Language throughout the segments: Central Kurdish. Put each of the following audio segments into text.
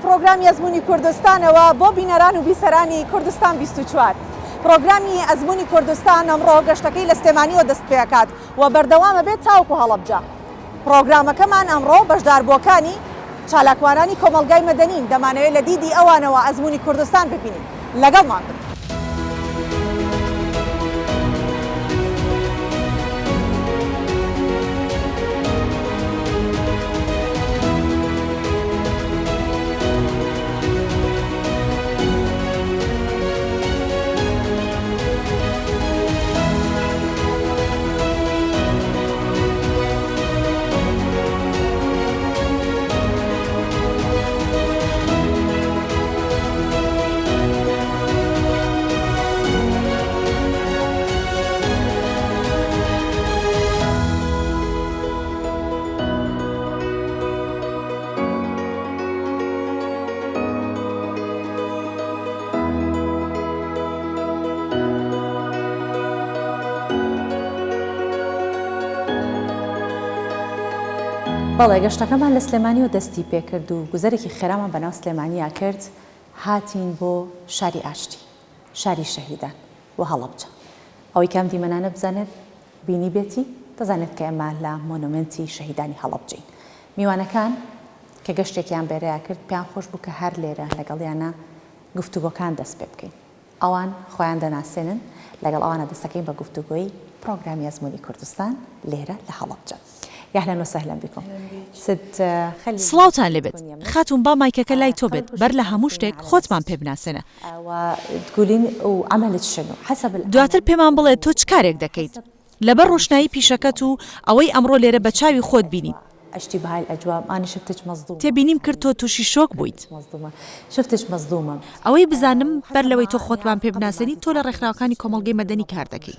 پرۆگرامی ئەزموونی کوردستانەوە بۆ بینەران و بیسەرانی کوردستان 24. پرۆگرامی ئەزموونی کوردستان ئەمڕۆ گەشتەکەی لە سلێمانیەوە دەست پێکات و بەردەوامە بێت تاوەکو هەڵەبجە. پرۆگرامەکەمان ئەمڕۆ بەشداربووەکانی چالاکوانانی کۆمەلگای مەدەنین دەمانەوێت لە دیدی ئەوانەوە ئەزموونی کوردستان ببینین. لەگەڵمان بن. بەڵێ گەشتەکەمان لە سلێمانیەوە دەستی پێکرد و گوزەرێکی خێرامان بەناو سلێمانیا کرد. هاتین بۆ شاری ئاشتی، شاری شەهیدان و هەڵەبجە. ئەوەی کام دیمەنانە بزانێت بینی بێتی دەزانێت کە ئێمە لە مۆنومنتی شەهیدانی هەڵەبجەین. میوانەکان کە گەشتێکیان بێرەیە کرد پێیان خۆش بوو کە هەر لێرە لەگەڵیانە گفتوگۆکان دەست پێ بکەین. ئەوان خۆیان دەناسێنن، لەگەڵ ئەوانە دەستەکەین بە گفتوگۆی پرۆگرامی ئەزموونی کوردستان لێرە لە هەڵەبجە. يا وسهلا بكم. سڵاوتان لێبێت. خاتون با مایکەکە لای تۆ بێت بەر لە هەموو شتێک خۆتمان پێ بناسێنە. دواتر پێمان بڵێ تۆ چ کارێک دەکەیت لەبەر ڕۆشنایی پیشەکەت و ئەوەی ئەمڕۆ لێرە بە چاوی خۆت بینیت. اشتباه الاجواء انا شفتك مصدومه تبینیم کرد تۆ تووشی شۆک بوویت. شفتك مصدومه ئەوەی بزانم بەر لەوەی تۆ خۆتمان پێ بناسێنی تۆ لە ڕێکخراوەکانی کۆمەڵگەی مەدەنی کار دەکەیت.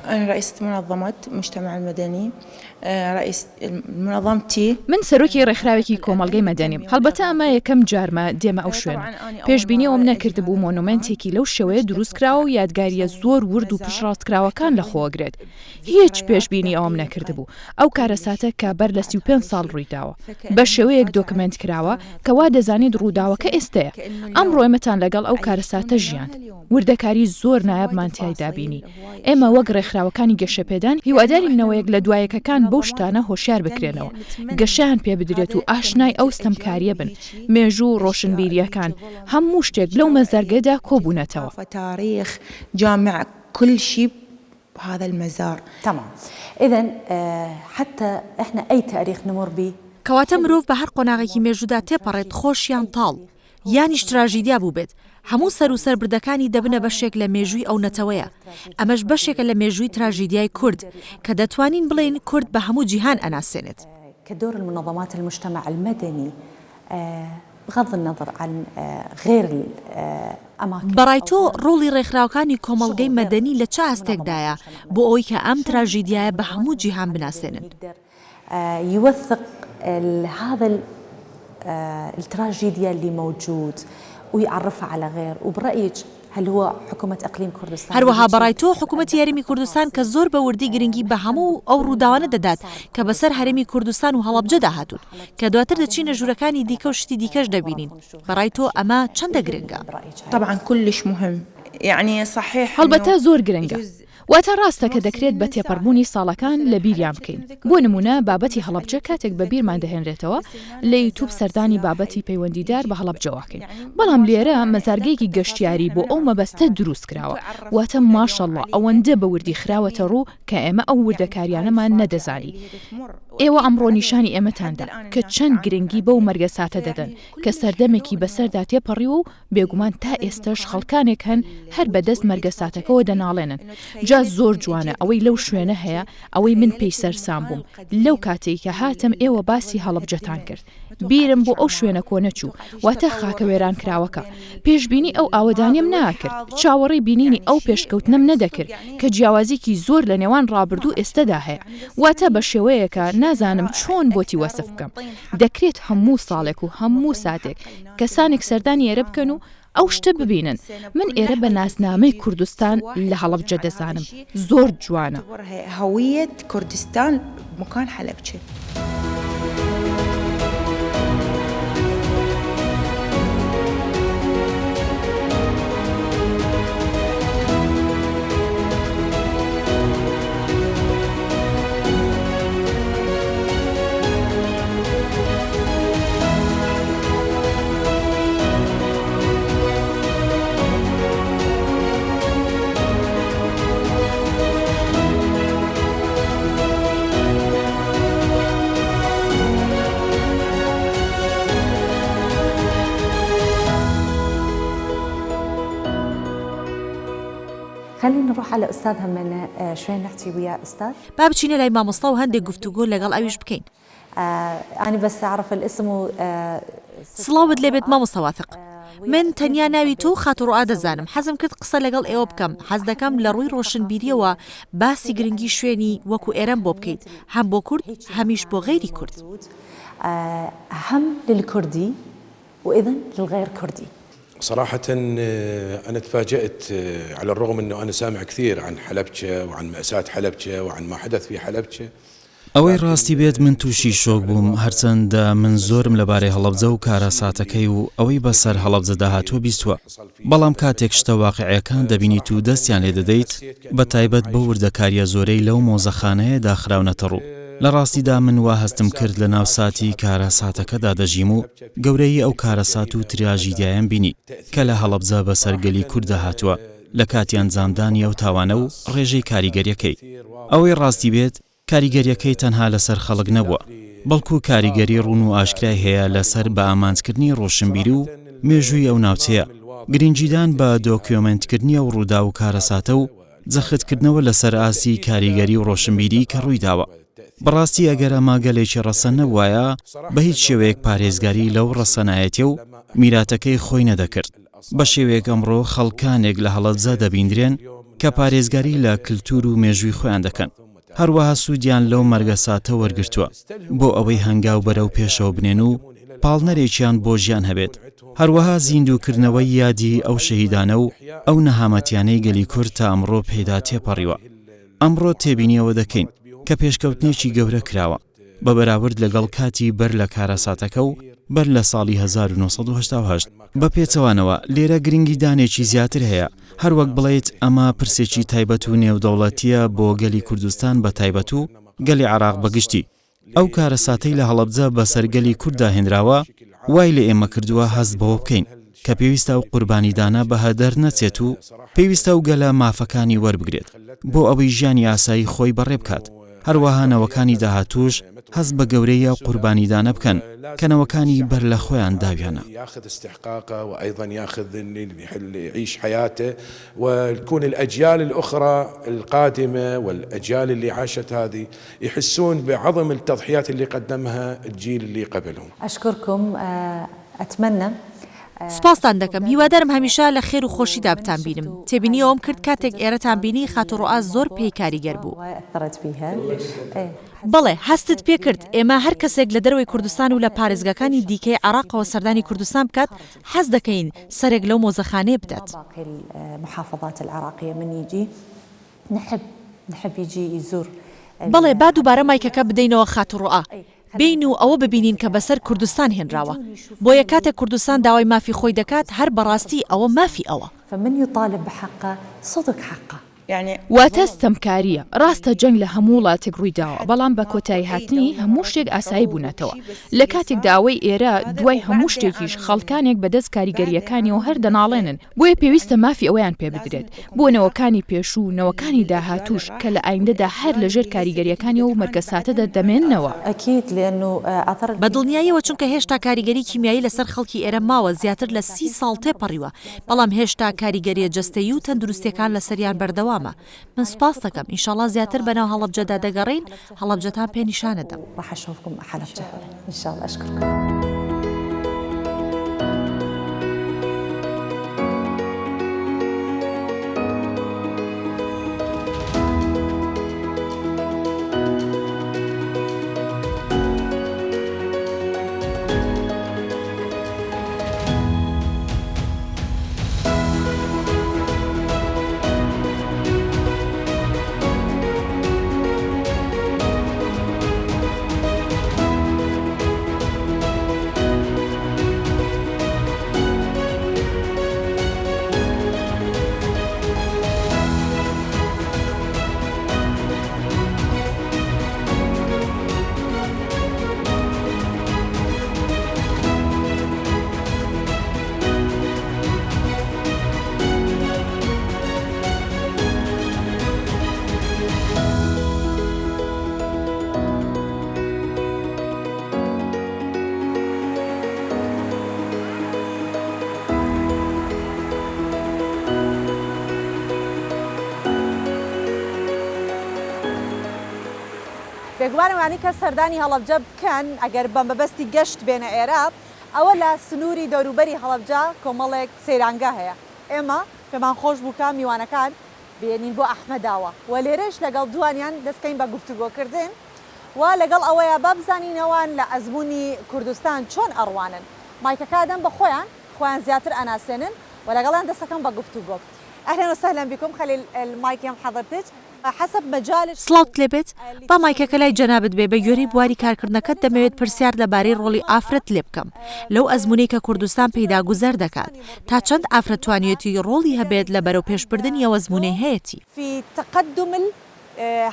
أنا رئيسة منظمة مجتمع المدني رئيس منظمتي من سەرۆکی ڕێکخراوێکی کۆمەڵگەی مەدەنیم. هەڵبەتە ئەمە یەکەم جارمە دێمە ئەو شوێنە. پێشبینی ئەوم نەکرد بوو مۆنومنتێکی لەو شێوەیە دروست کراوە و یادگاریە زۆر ورد و پشتڕاستکراوەکان لە خۆگرێت. هیچ پێشبینی ئەوم نەکرد بوو. ئەو کارەساتە کە بەر لە 35 ساڵ ڕوویداوە بە شێوەیەک دۆکمنت کراوە کەوا دەزانێت ڕووداوەکە ئێستەیە. ئەمڕۆ ئێمەتان لەگەڵ ئەو کارەساتە ژیان وردەکاری زۆر نایابمان تیایدا بینی. ئێمە وەک ڕێکخراوەکانی گەشەپێدان هیوادارینەوەیەک لە دوایەکەکان بەو شتانە هۆشیار بکرێنەوە، گەشیان پێ بدرێت و ئاشنای ئەو ستەمکاریە بن. مێژوو ڕۆشنبیریەکان هەموو شتێک لەو مەزارگەدا کۆبوونەتەوە. تاریخ جامع كل شيء بهذا المزار. تمام. إذن حتى إحنا أي تاريخ نمر به کەواتە مرۆڤ بە هەر قۆناغێکی مێژوودا تێپەڕێت خۆشیان تاڵ یانیش تراژیدیا بوو بێت. هەموو سەر و سەربردەکانی دەبنە بەشێک لە مێژووی ئەو نەتەوەیە. ئەمەش بەشێکە لە مێژووی تراژیدیای کورد کە دەتوانین بڵێن کورد بە هەموو جیهان ئەناسێنێت. كدور المنظمات المجتمع المدني بغض النظر عن غير الأماكن. بەڕای تۆ ڕۆڵی ڕێکخراوەکانی کۆمەڵگەی مەدەنی لە چه ئاستێکدایە بۆ ئەوەی کە ئەم تراژیدیایە بە هەموو جیهان بناسێنن؟ يوثق هذا التراجيديا اللي موجود ويعرفها على غير. وبرأيك هل هو حكومة إقليم كردستان؟ هەروەها بەڕای تۆ حکوومەتی هەرێمی کوردستان کە زۆر بە وردی گرنگی بە هەموو ئەو ڕووداوانە دەدات کە بەسەر هەرێمی کوردستان و هەڵەبجەدا هاتوون کە دواتر دەچینە ژوورەکانی دیکە و شتی دیکەش دەبینین. بەڕای تۆ ئەمە چەندە گرنگە؟ طبعا كلش مهم. يعني صحيح هەڵبەتە زۆر گرنگە. واتە ڕاستە کە دەکرێت بە تێپەڕبوونی ساڵەکان لە بیریان بکەین. بۆ نمونە بابەتی هەڵەبجە کاتێک بە بیرمان دەهێنرێتەوە لە یوتوب سەردانی بابەتی پەیوەندیدار بە هەڵەبجەوەکەین. بەڵام لێرە مەزارگەیەکی گەشتیاری بۆ ئەو مەبەستە دروست کراوە. واتە ماشەڵڵا ئەوەندە بە وردی خراوەتە ڕوو کە ئێمە ئەو وردەکاریانەمان نەدەزانی. ئێوە ئەمڕۆ نیشانی ئێمەتاندا کە چەند گرنگی بەو مەرگە ساتە دەدەن کە سەردەمێکی بەسەردا تێپەڕیوە و بێگومان تا ئێستش خەڵکانێک هەن هەر بەدەست مەرگە ساتەکەەوە دەناڵێنن. جا زۆر جوانە ئەوەی لەو شوێنە هەیە ئەوەی من پێی سەرسام بووم لەو کاتێک کە هاتم ئێوە باسی هەڵەبجەتان کرد. بیرم بۆ ئەو شوێنە کۆنەچوو واتە خاکە وێران کراوەکە. پێشبینی ئەو ئاوەدانیم ناکرد، چاوەڕێی بینینی ئەو پێشکەوتنم نەدەکرد کە جیاوازێکی زۆر لە نێوان ڕابردوو ئێستەدا هەیە. واتە بە شێوەیەکە نازانم چۆن بۆتی وەسف بکەم. دەکرێت هەموو ساڵێک و هەموو ساتێک کەسانێک سەردانی ئێرە بکەن و ئەو شتە ببینن. من ئێرە بە ناسنامەی کوردستان لە هەڵەبجە دەزانم. زۆر جوانە. هەویەت کوردستان مکان حەلەبجە. خلينا نروح على أستاذ همنا شوي نحكي ويا أستاذ. با بچینە لای مامۆستا و هەندێک گفتوگۆ لەگەڵ ئەویش بکەین. أنا بس أعرف الاسم سڵاوت لێبێت مامۆستا واثق. من تەنیا ناوی تۆ خاتڕۆئا دەزانم. حەزم کرد قسە لەگەڵ ئێوە بکەم. حەز دەکەم لە ڕووی ڕۆشنبیریەوە باسی گرنگی شوێنی وەکو ئێرەم بۆ بکەیت، هەم بۆ کورد هەمیش بۆ غەیری کورد. هم للكردي وإذن للغير كردي. صراحة أنا تفاجأت على الرغم أنه أنا سامع كثير عن حلبجة وعن مأساة حلبجة وعن ما حدث في حلبجة. ئەوەی ڕاستی بێت من تووشی شۆک بووم، هەرچەندە من زۆرم لەبارەی هەڵەبجە و کارەساتەکەی و ئەوەی بەسەر هەڵەبجە داهاتوە بیستوە. بەڵام کاتێک شتە واقعیەکان دەبینیت و دەستیان لێ دەدەیت، بە تایبەت بە وردەکاریە زۆرەی لەو مۆزەخانەیە داخراونەتە ڕوو. لە ڕاستیدا من وا هەستم کرد لە ناو ساتی کارەساتەکەدا دەژیم و گەورەی ئەو کارەسات و تراژیدیایان بینی کە لە هەڵەبجە بەسەر گەلی کوردە هاتووە لە کاتی ئەنجامدانی ئەو تاوانە و ڕێژەی کاریگەریەکەی. ئەوەی ڕاستی بێت کاریگەریەکەی تەنها لەسەر خەڵک نەبووە، بەڵکو کاریگەری ڕوون و ئاشکرای هەیە لەسەر بە ئامانجکردنی ڕۆشنبیری و مێژووی ئەو ناوچەیە، گرنگیدان بە دۆکیۆمنتکردنی ئەو ڕوودا و کارەساتە و جەختکردنەوە لەسەر ئاسی کاریگەری و ڕۆشنبیری کە ڕووی داوە. بەڕاستی ئەگەر ئەمە گەلێکی ڕەسەن نەبوایە بە هیچ شێوەیەک پارێزگاری لەو ڕەسەنایەتیە و میراتەکەی خۆی نەدەکرد. بە شێوەیەک ئەمڕۆ خەڵکانێک لە هەڵەبجە دەبیندرێن کە پارێزگاری لە کلتور و مێژووی خۆیان دەکەن، هەروەها سوودیان لەو مەرگەساتە وەرگرتووە بۆ ئەوەی هەنگاو بەرەو پێشەوە بنێن و پاڵنەرێکیان بۆ ژیان هەبێت. هەروەها زیندووکردنەوەی یادی ئەو شەهیدانە و ئەو نەهامەتیانەی گەلی کورد تا ئەمڕۆ پێدا تێپەڕیوە. ئەمڕۆ تێبینیەوە دەکەین کە پێشکەوتنێکی گەورە کراوە بە بەراورد لەگەڵ کاتی بەر لە کارەساتەکە و بەر لە ساڵی 1970 بە پێچەوانەوە لێرە گرنگیدانێکی زیاتر هەیە، هەروەک بڵێیت ئەمە پرسێکی تایبەت و نێودەوڵەتیە بۆ گەلی کوردستان بە تایبەت و گەلی عێراق بەگشتی. ئەو کارەساتەی لە هەڵەبجە بەسەر گەلی کورددا هێنراوە وای لە ئێمە کردووە هەست بەوە بکەین کە پێویستە و قوربانیدانە بە هەدەر نەچێت و پێویستە و گەلە مافەکانی وەربگرێت بۆ ئەوەی ژیانی ئاسایی خۆی بەڕێ بکات. هەروەها نەوەکانی داهاتووش هەست بە گەورەیە قوربانیدانە بکەن کە نەوەکانی بەر لە خۆیان داویانە. ياخذ استحقاقه وايضا ياخذ يعيش حياته وتكون الاجيال الاخرى القادمه والاجيال اللي عاشت هذه يحسون بعظم التضحيات اللي قدمها الجيل اللي قبلهم. أشكركم. أتمنى سپاستان دەکەم. هیوادارم هەمیشە لە خێر و خۆشیدا بتان بینم. تێبینیەوەم کرد کاتێک ئێرەتان بینی خاتڕۆئا زۆر پێی کاریگەر بوو. بەڵێ هەستت پێ کرد ئێمە هەر کەسێک لە دەروی کوردستان و لە پارێزگاکانی دیکەی عێراقەوە سەردانی کوردستان بکات حەز دەکەین سەرێک لەو مۆزەخانەیە بدات. المحافظات العراقية من يجي نحب يجي يزور. بەڵێ با دووبارە مایکەکە بدەینەوە خاتڕۆئا بین و ئەوە ببینین کە بەسەر کوردستان هێنراوە، بۆیە کاتێک کوردستان داوای مافی خۆی دەکات هەر بەڕاستی ئەوە مافی ئەوە. فمن يطالب بحقه صدق حقه. واتە ستەمکاریە. ڕاستە جەنگ لە هەموو وڵاتێک ڕوویداوە، بەڵام بە کۆتایی هاتنی هەموو شتێک ئاسایی بوونەتەوە. لە کاتێک داوای ئێرە دوای هەموو شتێکیش خەڵکانێک بەدەست کاریگەریەکانی و هەر دەناڵێنن، بۆیە پێویستە مافی ئەویان پێ بدرێت بۆ نەوەکانی پێشوو نەوەکانی داهاتوش کە لە ئایندەدا هەر لەژێر کاریگەریەکانی و مەرکەساتەدا دەمێننەوە. بەدڵنیاییەوە چونکە هێشتا کاریگەری کیمیایی لەسەر خەڵکی ئێرە ماوە زیاتر لە 30 ساڵ تێپەڕیوە، بەڵام هێشتا کاریگەریە جەستەیی و تەندروستیەکان لەسەریان بەردەوامە. من سپاس دەکەم. ئینشاءڵڵا زیاتر بەناو هەڵەبجەدا دەگەڕین، هەڵەبجەتان پێ نیشانەدەم. راح أشوفكم حلبجة إن شاء الله. أشكركم. بێگومانەوانی کە سەردانی هەڵەبجە بکەن ئەگەر بە مەبەستی گەشت بێنە ئێرە ئەوە لە سنووری دەوروبەری هەڵەبجە کۆمەڵێک سەیرانگە هەیە ئێمە پێمان خۆش بووکە میوانەکان بێنین بۆ ئەحمەداوە و لێرەش لەگەڵ دوانیان دەستکەین بە گفتوگۆکردن و لەگەڵ ئەوەیە با بزانینەوەن لە ئەزمموی کوردستان چۆن ئەڕوانن مایکەکادەم بە خۆیان زیاتر ئەناسێنن و لەگەڵیان دەستەکەم بە گفتوگۆ. أهلا وسهلا بكم خلي المايك يم حضرتك حسب مجال سڵاوت لێبێت با مایکەکە لای جەنابەت بێ بە گوێرەی بواری کارکردنەکەت دەمەوێت پرسیار لەبارەی ڕۆڵی ئافرەت لێ بکەم لەو ئەزممونەی کە کوردستان پێیدا گوزەر دەکات تا چەند ئافرەتوانێتی ڕۆڵی هەبێت لە بەرەو پێشبردننی ئەو ئەزممونەی هەیەی في تقدم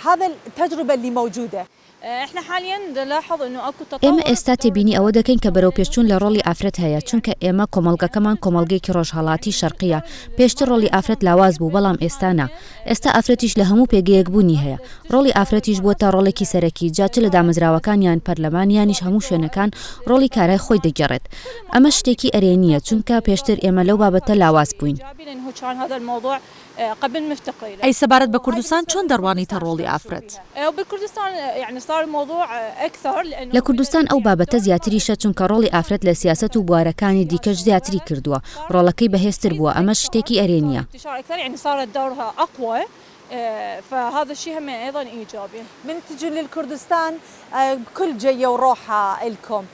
هذا التجربة اللي موجودة. ئێمە ئێستا تێبینی ئەوە دەکەین کە بەرەو پێشچوون لە ڕۆڵی ئافرەت هەیە چونکە ئێمە کۆمەڵگەکەمان کۆمەڵگەیەکی ڕۆژهەڵاتی شەرقیە پێشتر ڕۆڵی ئافرەت لاواز بوو بەڵام ئێستانا ئێستا ئافرەتیش لە هەموو پێگەیەک بوونی هەیە ڕۆڵی ئافرەتیش بووە تا ڕۆڵێکی سەرەکی جاچ لە دامەزراوەکانیان پەرلەمانیانیش هەموو شوێنەکان ڕۆڵی کارای خۆی دەگەڕێت ئەمە شتێکی ئەرێنیە چونکە پێشتر ئێمە لەو بابەتە لاواز بووین. ئەی سەبارەت بە کوردستان چۆن دەڕوانیتە ڕۆڵی ئافرەت؟ لە کوردستان ئەو بابەتە زیاتریشە چونکە ڕۆڵی ئافرەت لە سیاسەت و بوارەکانی دیکەش زیاتری کردووە ڕۆڵەکەی بەهێزتر بووە ئەمە شتێکی ئەرێنیە. فهذا الشيء هم ايضا ايجابي. من تجون للكردستان كل جيه وروحه لكم.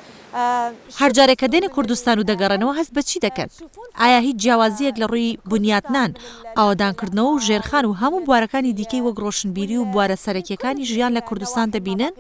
هەر جارێکە دێنێ کوردستان و دەگەڕێنەوە هەست بە چی دەکەن؟ ئایا هیچ جیاوازیەک لە ڕووی بنیاتنان ئاوادانکردنەوە و ژێرخان و هەموو بوارەکانی دیکەی وەک ڕۆشنبیری و بوارە سەرەکیەکانی ژیان لە کوردستان دەبینن؟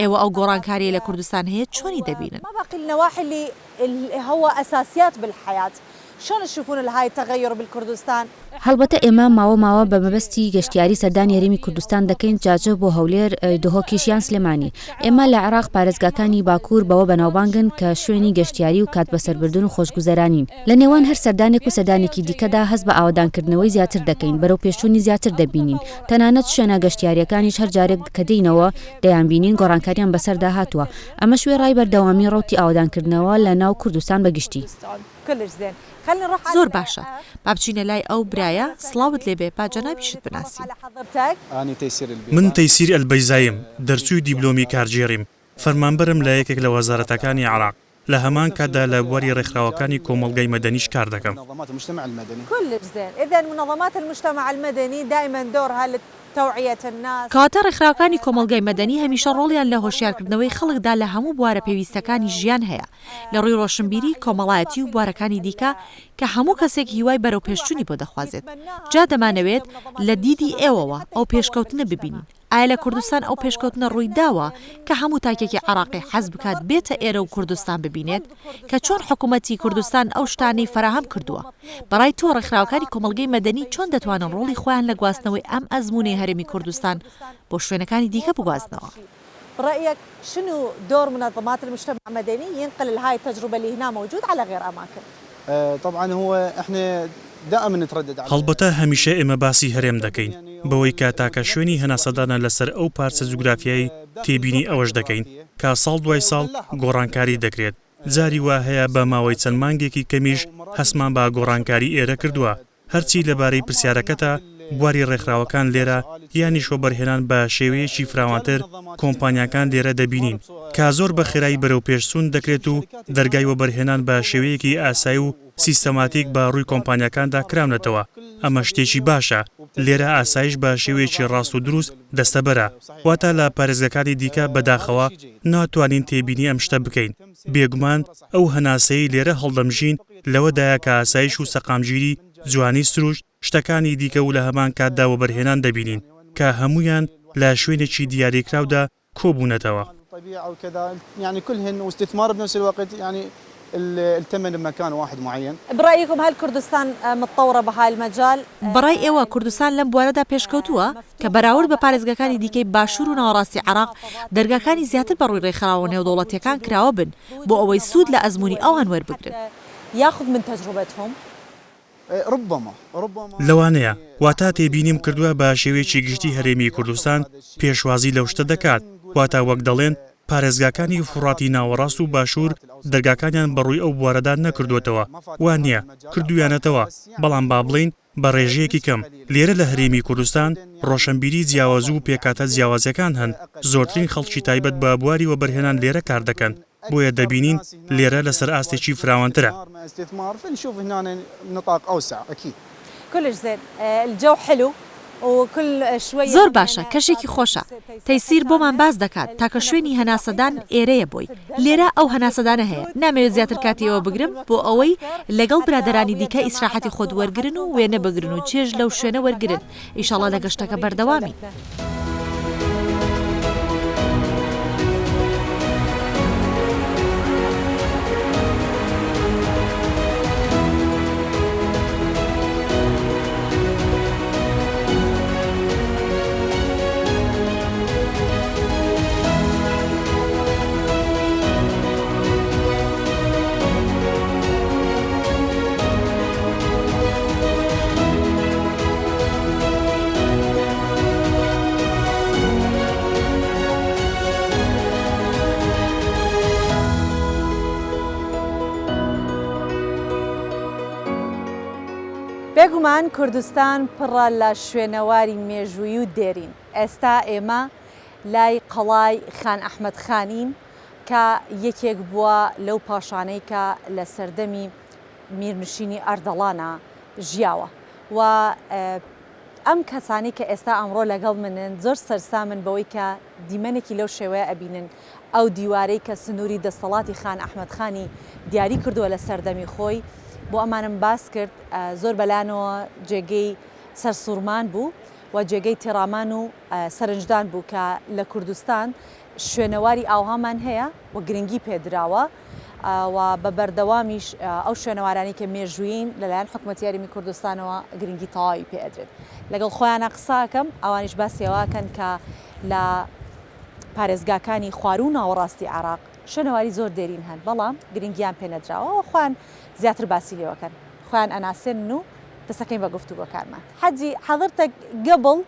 ئێوە ئەو گۆڕانکاریە لە کوردستان هەیە چۆنی دەبینن؟ ما باقي النواحي اللي هو اساسيات بالحياه. شلون تشوفون هاي التغير بالكردستان؟ هەڵبەتە ئێمە ماوە بە مەبەستی گەشتیاری سەردانی هەرێمی کوردستان دەکەین جاجە بۆ هەولێر دهۆکیشیان سلێمانی ئێمە لە عێراق پارێزگاکانی باکوور بەوە بەناوبانگن کە شوێنی گەشتیاری و کات بەسەربردن و خۆشگوزەرانین لە نێوان هەر سەردانێک و سەردانێکی دیکەدا هەست بە ئاوادانکردنەوەی زیاتر دەکەین بەرەو پێشچوونی زیاتر دەبینین تەنانەت شوێنە گەشتیاریەکانیش هەر جارێک کە دێینەوە دەیانبینین گۆڕانکاریان بەسەردا هاتووە ئەمە شوێ ڕای بەردەوامی ڕوتی ئاوادانکردنەوە لە ناو کوردستان بەگشتی. زۆر باشە با بچینە لای ئەو برایە سڵاوت لێبێ با جەنابیشت بناسی. من تەیسیر ئەلبەیزایم دەرچووی دیبلۆمی کارژێریم فەرمانبەرم لە یەکێک لە وەزارەتەکانی عێراق لە هەمان کاتدا لە بواری ڕێکخراوەکانی کۆمەڵگەی مەدەنیش کار دەکەم. إذا منظمات المجتمع المدني دائما دورها توعية الناس. کاتە ڕێکخراوەکانی کۆمەڵگەی مەدەنی هەمیشە ڕۆڵیان لە هۆشیارکردنەوەی خەڵکدا لە هەموو بوارە پێویستەکانی ژیان هەیە لە ڕووی ڕۆشنبیری کۆمەڵایەتی و بوارەکانی دیکە کە هەموو کەسێک هیوای بەرەو پێشچوونی بۆ دەخوازێت. جا دەمانەوێت لە دیدی ئێوەوە ئەو پێشکەوتنە ببینین. ئایا لە کوردستان ئەو پێشکەوتنە ڕووی داوە کە هەموو تاکێکی عێراقی حەز بکات بێتە ئێرە و کوردستان ببینێت کە چۆن حکوومەتی کوردستان ئەو شتانەی فراهەم کردووە؟ بەڕای تۆ ڕێکخراوەکانی کۆمەڵگەی مەدەنی چۆن دەتوانن ڕۆڵی خۆیان لە گواستنەوەی ئەم ئەزممونەی هەرێمی کوردستان بۆ شوێنەکانی دیکە بگوازنەوە؟ برأيك شنو دور منظمات المجتمع المدني ينقل هاي التجربة اللي هنا موجود على غير أماكن؟ طبعا هو احنا دائما نتردد على هەڵبەتە هەمیشە ئێمە باسی هەرێم دەکەین بەوەی کە تاکە شوێنی هەناسەدانە لەسەر ئەو پارچە جوگرافیایی تێبینی ئەوەش دەکەین کە ساڵ دوای ساڵ گۆڕانکاری دەکرێت. جاری وا هەیە بە ماوەی چەند مانگێکی کەمیش هەسمان بە گۆڕانکاری ئێرە کردووە هەرچی لەبارەی پرسیارەکەتە بواری ڕێکخراوەکان لێرە یانی شۆبەرهێنان بە شێوەیەکی فراوانتر کۆمپانیاکان لێرە دەبینین کە زۆر بە خێرایی بەرەو پێشچوون دەکرێت و دەرگای وەبەرهێنان بە شێوەیەکی ئاسایی و سیستەماتیک بە ڕووی کۆمپانیەکاندا کرامنێتەوە. ئەمە شتێکی باشە لێرە ئاسایش بە شێوەیەکی ڕاست و دروست دەستەبەرە واتە لە پارێزگەکانی دیکە بەداخەوە ناتوانین تێبینی ئەم شتە بکەین. بێگومان ئەو هەناسەی لێرە هەڵدەمژین لەوەدایە کە ئاسایش و سەقامگیری جوانی سروش شتەکانی دیکە و لە هەمان کاتدا وەبەرهێنان دەبینین کە هەمویان لە شوێنێکی دیاریکراودا کۆبوونەتەوە. يعني كلهن واستثمار بنفس الوقت يعني التمن بمكان واحد معين. برأيكم هل كردستان متطورة بهاي المجال؟ بەڕای ئێوە کوردستان لەم بوارەدا پێشکەوتووە کە بەراورد بە پارێزگەکانی دیکەی باشوور و ناوەڕاستی عێراق دەرگاکانی زیاتر بەڕووی ڕێکخراوە نێودەوڵەتیەکان کراوە بن بۆ ئەوەی سوود لە ئەزممونی ئەوان وەربگرن. ياخذ من تجربتهم. لەوانەیە واتە تێبینیم کردووە بە شێوەیەکی گشتی هەرێمی کوردستان پێشوازی لەو شتە دەکات واتە وەک دەڵێن پارێزگاکانی فڕاتی ناوەڕاست و باشوور دەرگاکانیان بەڕووی ئەو بوارەدا نەکردوێتەوە وان نییە کردویانەتەوە بەڵام با بڵین بە ڕێژەیەکی کەم لێرە لە هەرێمی کوردستان ڕۆشنبیری جیاواز و پێکاتە جیاوازەکان هەن زۆرترین خەڵکی تایبەت بە بواری وەبەرهێنان لێرە کار دەکەن بۆیە دەبینین لێرە لەسەر ئاستێکی فراوانترە. زۆر باشە کەشێکی خۆشە تەیسیر بۆمان باز دەکات تاکە شوێنی هەناسەدان ئێرەیە بۆی لێرە ئەو هەناسەدانە هەیە نامەوێت زیاتر کاتیەوە بگرم بۆ ئەوەی لەگەڵ برادرانی دیکە ئیسراحەتی خۆت وەرگرن و وێنە بگرن و چێژ لەو شوێنە وەرگرن ئیشاڵڵا لە گەشتەکە بەردەوامی. بێگومان کوردستان پڕە لە شوێنەواری مێژووی و دێرین ئێستا ئێمە لای قەڵای خان ئەحمەد خانین کە یەکێک بووە لەو پاشانەی کە لە سەردەمی میرنشینی ئەردەڵانە ژیاوە و ئەم کەسانی کە ئێستا ئەمڕۆ لەگەڵ منن زۆر سەرسامن بەوەی کە دیمەنێکی لەو شێوەیە ئەبینن ئەو دیوارەی کە سنووری دەسەڵاتی خان ئەحمەد خانی دیاری کردووە لە سەردەمی خۆی بۆ ئەمانم باس کرد زۆر بەلانەوە جێگەی سەرسوورمان بوو و جێگەی تێڕامان و سەرنجدان بوو کە لە کوردستان شوێنەواری ئاوهامان هەیە و گرنگی پێدراوە و بە بەردەوامیش ئەو شوێنەوارانی کە مێژووین لەلایەن حکوومەتی یاریمی کوردستانەوە گرنگی تەواوی پێدرێت لەگەڵ خۆیانە قساکەم ئەوانیش باسیەوەکەن کە لە پارێزگاکانی خوار و ناوەڕاستی عێراق شوێنەواری زۆر دێرین هەن بەڵام گرنگیان پێنەدراوە خۆیان زیاتر باسی لێوەکەن خۆیان ئەناسێن و دەستەکەین بە گفتوگۆکارمان حەجی حەضرتك قبل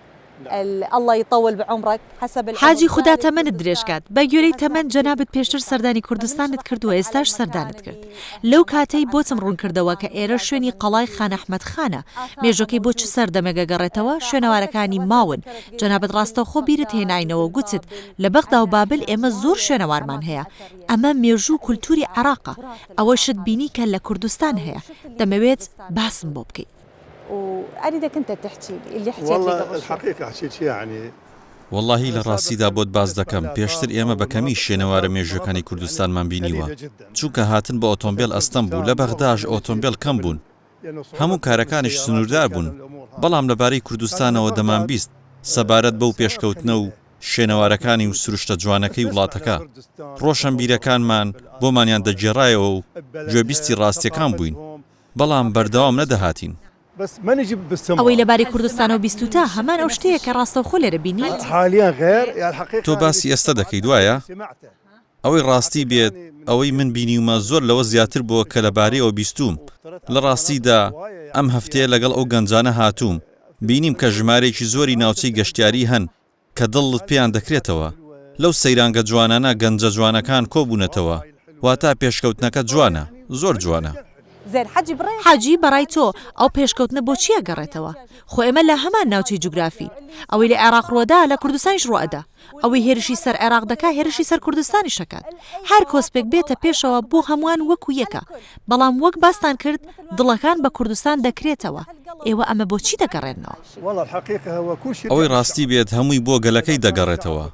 الله يطول بعمرك حسب حاجی خوددا تەمەنت درێژکات بە گوێرەی تەمەەن جەنابەت پێشتر سەردانی کوردستانت کردووە ئێستاش سەردانت کرد لەو کاتەی بۆچم ڕوون کردەوە کە ئێرە شوێنی قەڵای خان ئەحمەد خانە مێژۆکەی بۆ چ سەردەمێگە گەڕێتەوە شوێنەوارەکانی ماون جەنابەت ڕاستەوخۆ بیرت هێناینەوە گوتت لە بەغدا و بابل ئێمە زۆر شوێنەوارمان هەیە ئەمە مێژوو کولتوری عێراقە ئەوە شت بینی کە لە کوردستان هەیە دەمەوێت باسم بۆ بکەیت. وأريدك أنت تحكي لي اللي حكيت والله الحقيقة حكيت شيء يعني واللهی لە ڕاستیدا بۆت باز دەکەم پێشتر ئێمە بەکەمی شوێنەوارە مێژوەکانی کوردستانمان بینیوە چونکە هاتن بە ئۆتۆمبیل ئەستەم بوو لە بەغداش ئۆتۆمبیل کەم بوون هەموو کارەکانیش سنووردار بوون بەڵام لەبارەی کوردستانەوە دەمان بیست سەبارەت بەو پێشکەوتنە و شوێنەوارەکانی و سروشتە جوانەکەی وڵاتەکە ڕۆشنبیرەکانمان بۆمانیان دەگێڕایەوە و گوێبیستی ڕاستیەکان بووین بەڵام بەردەوام نەدەهاتین ئەوەی لەبارەی کوردستان و بیستوتا هەمان ئەو شتەیە کە ڕاستەوخۆ لێرە بینیت تۆ باسی ئێستا دەکەیت وایە ئەوەی ڕاستی بێت ئەوەی من بینیومە زۆر لەوە زیاتر بووە کە لەبارەیەوە بیستوم لە ڕاستیدا ئەم هەفتەیە لەگەڵ ئەو گەنجانە هاتووم بینیم کە ژمارەیەکی زۆری ناوچەی گەشتیاری هەن کە دڵت پێیان دەکرێتەوە لەو سەیرانگە جوانانە گەنجە جوانەکان کۆبوونەتەوە واتە پێشکەوتنەکە جوانە زۆر جوانە. حاجی بەڕای تۆ ئەو پێشکەوتنە بۆ چیە گەڕێتەوە خۆ ئێمە لە هەمان ناوچەی جوگرافی ئەوەی لە عێراق ڕۆدا لە کوردستانیش ڕۆئەدا ئەوەی هێرشی سەر عێراق دەکا هێرشی سەر کوردستانی شەکات هەر کۆسپێک بێتە پێشەوە بۆ هەمووان وەکو یەکە بەڵام وەک باستان کرد دڵەکان بە کوردستان دەکرێتەوە ئێوە ئەمە بۆچی دەگەڕێنەوە ئەوەی ڕاستی بێت هەمووی بۆ گەلەکەی دەگەڕێتەوە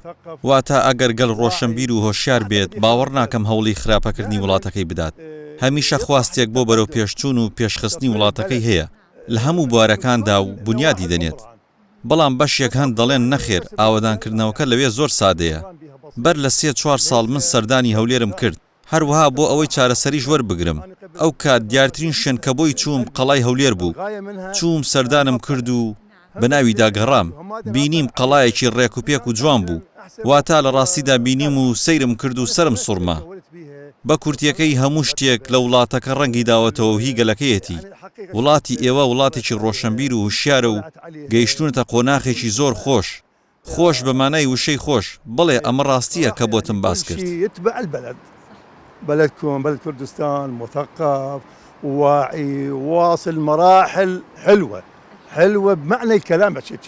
واتە ئەگەر گەل ڕۆشنبیر و هۆشیار بێت باوەڕ ناکەم هەوڵی خراپەکردنی وڵاتەکەی بدات هەمیشە خواستێک بۆ بەرەو پێشچوون و پێشخستنی وڵاتەکەی هەیە لە هەموو بوارەکاندا و بنیادی دەنێت بەڵام بەشێک هەند دەڵێن نەخێر ئاوەدانکردنەوەکە لەوێ زۆر سادەیە بەر لە 3-4 ساڵ من سەردانی هەولێرم کرد هەروەها بۆ ئەوەی چارەسەریش وەربگرم ئەو کات دیارترین شوێن کە بۆی چووم قەڵای هەولێر بوو چووم سەردانم کرد و بەناویدا گەڕام بینیم قەڵایەکی ڕێک و پێک و جوان بوو واتە لە ڕاستیدا بینیم و سەیرم کرد و سرم سوڕما بە کورتیەکەی هەموو شتێک لە وڵاتەکە ڕەنگی داوەتەوە و هی گەلەکەیەتی وڵاتی ئێوە وڵاتێکی ڕۆشنبیر و هوشیارە و گەیشتونەتە قۆناغێکی زۆر خۆش خۆش بەمانای وشەی خۆش بڵێ ئەمە ڕاستیە کە بۆتم باس کرد. يتبع البلد بلدكم بلد كردستان مثقف واعي واصل مراحل حلوة بمعنى الكلام هالشيء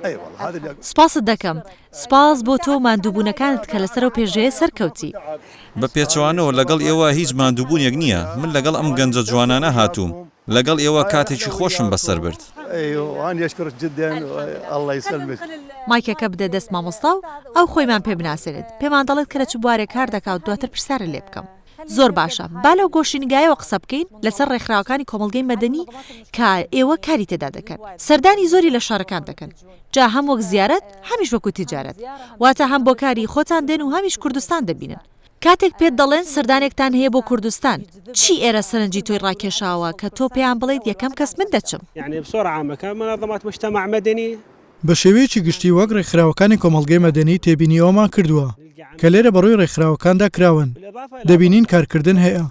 اي والله هذا اللي سپاست دەکەم سپاس بۆ تۆ ماندووبوونەکانت کە لەسەر و پێشەیە سەرکەوتی بە پێچوانەوە لەگەڵ ئێوە هیچ ماندووبوونیەک نییە من لەگەڵ ئەم گەنجە جوانانە هاتووم لەگەڵ ئێوە کاتێکی خۆشم بەسەر برد. ايوه اشكرك جدا الله يسلمك. مایکەکە بدە دەست مامۆستا و ئەو خۆیمان پێ بناسێنێت پێمان دەڵێت کە لە چ بوارێک کار دەکات دواتر پرسیارە لێ بکەم. زۆر باشە با لەو گۆشینگایەوە قسە بکەین لەسەر ڕێکخراوەکانی کۆمەڵگەی مەدەنی کە ئێوە کاری تێدا دەکەن سەردانی زۆری لە شارەکان دەکەن جا هەم وەک زیارەت هەمیش وەکو تیجارەت واتە هەم بۆ کاری خۆتان دێن و هەمیش کوردستان دەبینن کاتێک پێت دەڵێن سەردانێکتان هەیە بۆ کوردستان چی ئێرە سەرنجی تۆی ڕاکێشاوە کە تۆ پێیان بڵێیت یەکەم کەس من دەچم يعني بصورة عامة كمنظمات مجتمع مدني بە شێوەیەکی گشتی وەک ڕێکخراوەکانی کۆمەڵگەی مەدەنی تێبینیەوەمان کردووە کە لێرە بەڕووی ڕێکخراوەکاندا کراون دەبینین کارکردن هەیە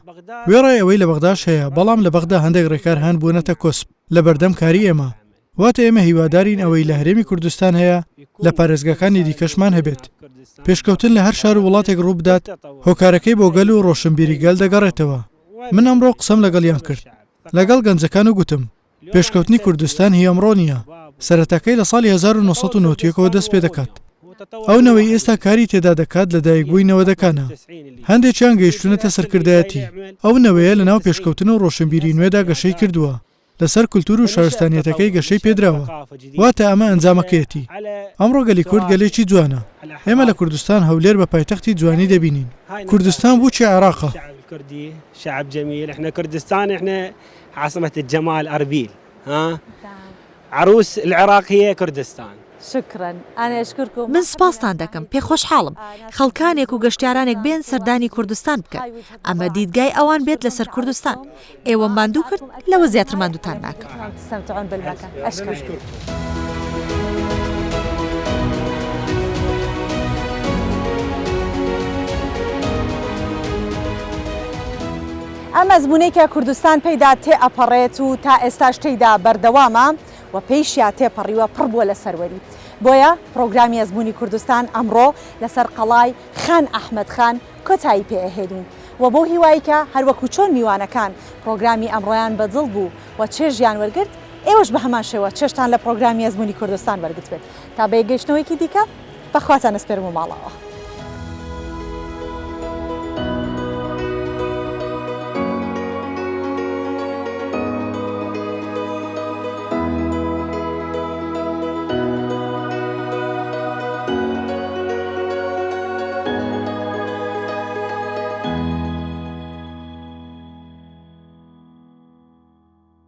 وێڕای ئەوەی لە بەغداش هەیە بەڵام لە بەغدا هەندێک ڕێکار هەن بوونەتە کۆسپ لە بەردەم کاری ئێمە واتە ئێمە هیوادارین ئەوەی لە هەرێمی کوردستان هەیە لە پارێزگاکانی دیکەشمان هەبێت پێشکەوتن لە هەر شار و وڵاتێک ڕوو بدات هۆکارەکەی بۆ گەل و ڕۆشنبیری گەل دەگەڕێتەوە من ئەمڕۆ قسەم لەگەڵیان کرد لەگەڵ گەنجەکان و گوتم پێشکەوتنی کوردستان هی ئەمڕۆ نییە سەرەتاکەی لە ساڵی 1990ەوە دەست پێ دەکات ئەو نەوەی ئێستا کاری تێدا دەکات لە دایکبووینەوە دەکانە هەندێکیان گەیشتونەتە سەرکردایەتی ئەو نەوەیە لە ناو پێشکەوتن و ڕۆشنبیری نوێدا گەشەی کردووە لەسەر کولتور و شارستانیەتەکەی گەشەی پێدراوە واتە ئەمە ئەنجامەکەیەتی ئەمڕۆ گەلی کورد گەلێکی جوانە ئێمە لە کوردستان هەولێر بە پایتەختی جوانی دەبینین کوردستان بووکی عێراقە شعب جميل احنا كردستان احنا عاصمة الجمال أربيل ها عروس العراق هي كردستان شكرا أنا أشكركم من سپاستان دەکەم پێ خۆشحاڵم خەڵکانێک و گەشتیارانێک بێن سەردانی کوردستان بکەن ئەمە دیدگای ئەوان بێت لەسەر کوردستان ئێوە ماندوو کرد لەوە زیاتر ماندووتان ناکەم تستمتعون بالمكان أشكرك ئەم ئەزموونەیەکە کوردستان پێیدا تێئەپەڕێت و تا ئێستاش تێیدا بەردەوامە و پێیشیا تێپەڕیوە پڕ بووە لە سەروەری بۆیە پرۆگرامی ئەزموونی کوردستان ئەمڕۆ لەسەر قەڵای خان ئەحمەد خان کۆتایی پێئەهێنین و بۆ هیوایکە هەروەکو چۆن میوانەکان پرۆگرامی ئەمڕۆیان بەدڵ بوو و چێژیان وەرگرت ئێوەش بە هەمان شێوە چێشتان لە پرۆگرامی ئەزموونی کوردستان وەرگرت بێت تا بەیەگەیشتنەوەیکی دیکە بەخواتان ئەسپێرم و ماڵەوە